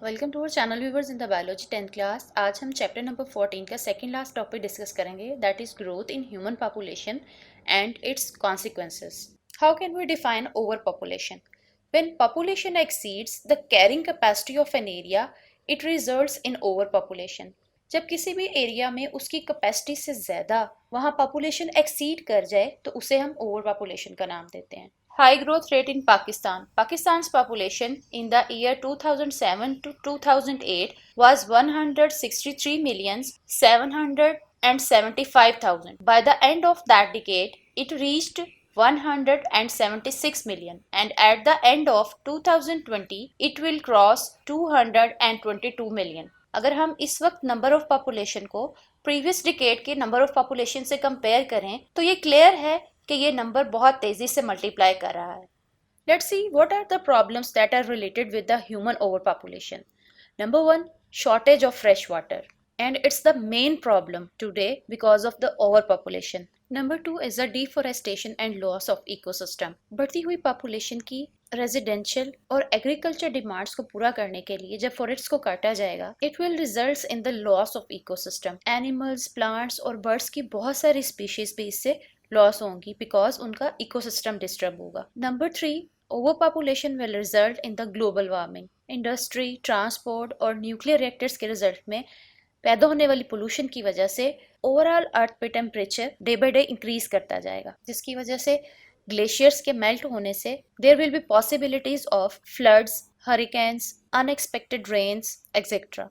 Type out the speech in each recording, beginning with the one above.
Welcome to our channel viewers in the biology 10th class. आज हम chapter number 14 का second last topic discuss करेंगे, that is growth in human population and its consequences. How can we define over population? When population exceeds the carrying capacity of an area, it results in over population. जब किसी भी area में उसकी capacity से ज़्यादा वहाँ population exceed कर जाए तो उसे हम ओवर पॉपुलेशन का नाम देते हैं। High growth rate in Pakistan. Pakistan's population in the year 2007 to 2008 was 163,775,000. By the end of that decade, it reached 176 million, and at the end of 2020 it will cross 222 million. अगर हम इस वक्त number of population को previous decade के number of population से compare करें तो ये क्लियर है कि ये नंबर बहुत तेजी से मल्टीप्लाई कर रहा है। Let's see what are the problems that are related with the human over population. Number 1, shortage of fresh water, and it's the main problem today because of the overpopulation. Number 2 is the deforestation and loss of ecosystem. बढ़ती हुई population की residential और agriculture demands को पूरा करने के लिए जब फॉरेस्ट को काटा जाएगा, it will results in the loss of ecosystem. Animals, plants और बर्ड्स की बहुत सारी स्पीशीज भी इससे लॉस होंगी बिकॉज उनका इकोसिस्टम डिस्टर्ब होगा। Number 3, overpopulation will result in the global warming. Industry, transport और न्यूक्लियर रिएक्टर्स के रिजल्ट में पैदा होने वाली पोल्यूशन की वजह से ओवरऑल अर्थ पे temperature day by day increase करता जाएगा, जिसकी वजह से ग्लेशियर्स के मेल्ट होने से there will be possibilities of floods, hurricanes, unexpected rains etcetera.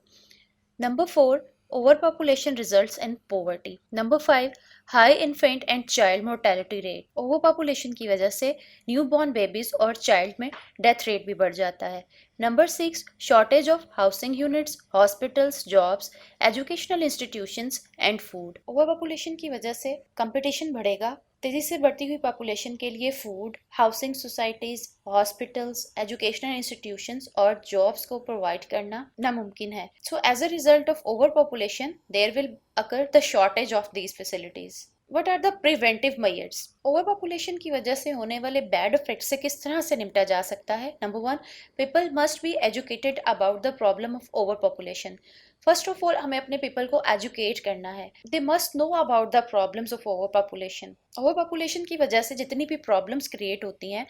Number 4, overpopulation results in poverty. Number 5, high infant and child mortality rate. Overpopulation की वजह से newborn babies और child में death rate भी बढ़ जाता है। Number 6, shortage of housing units, hospitals, jobs, educational institutions and food. Overpopulation की वजह से competition बढ़ेगा। तेजी से बढ़ती हुई पॉपुलेशन के लिए food, housing societies, hospitals, educational institutions और जॉब्स को प्रोवाइड करना नामुमकिन है। So as a result of over population there will occur the shortage of these facilities. What are the preventive measures? Over population की वजह से होने वाले बैड इफेक्ट से किस तरह से निपटा जा सकता है? Number 1, people must be educated about the problem of over population. First of all हमें अपने पीपल को एजुकेट करना है। They must know about the problems of over population. Over population की वजह से जितनी भी प्रॉब्लम्स क्रिएट होती हैं,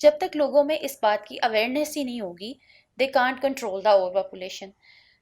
जब तक लोगों में इस बात की अवेयरनेस ही नहीं होगी, they can't control the over population.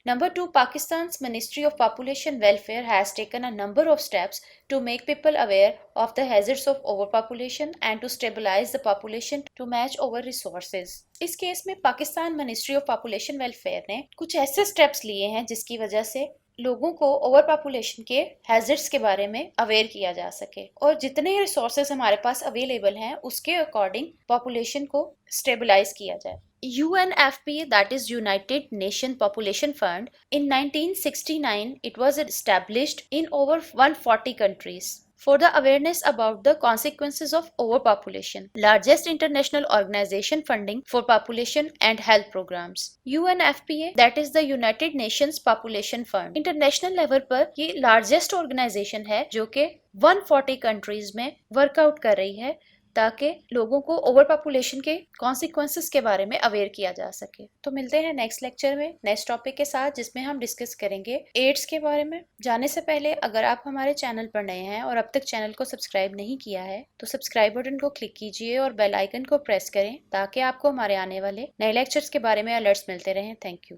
Number 2, Pakistan's Ministry of Population Welfare has taken a number of steps to make people aware of the hazards of overpopulation and to stabilize the population to match over resources. इस case में Pakistan ministry of population welfare ने कुछ ऐसे steps लिए हैं जिसकी वजह से लोगों को ओवर पॉपुलेशन के हैजर्ड्स के बारे में अवेयर किया जा सके और जितने रिसोर्सेज हमारे पास अवेलेबल हैं उसके अकॉर्डिंग पॉपुलेशन को स्टेबलाइज किया जाए। UNFPA, that is United Nations Population Fund, in 1969 it was established in over 140 countries for the awareness about the consequences of overpopulation, largest international organization funding for population and health programs. UNFPA, that is the United Nations Population Fund, international level पर ये largest organisation है जो कि 140 countries में workout कर रही है ताकि लोगों को ओवर पॉपुलेशन के कॉन्सिक्वेंसेस के बारे में अवेयर किया जा सके। तो मिलते हैं नेक्स्ट लेक्चर में नेक्स्ट टॉपिक के साथ, जिसमें हम डिस्कस करेंगे एड्स के बारे में। जाने से पहले अगर आप हमारे चैनल पर नए हैं और अब तक चैनल को सब्सक्राइब नहीं किया है तो सब्सक्राइब बटन को क्लिक कीजिए और बेल आइकन को प्रेस करें ताकि आपको हमारे आने वाले नए लेक्चर्स के बारे में अलर्ट्स मिलते रहें। Thank you.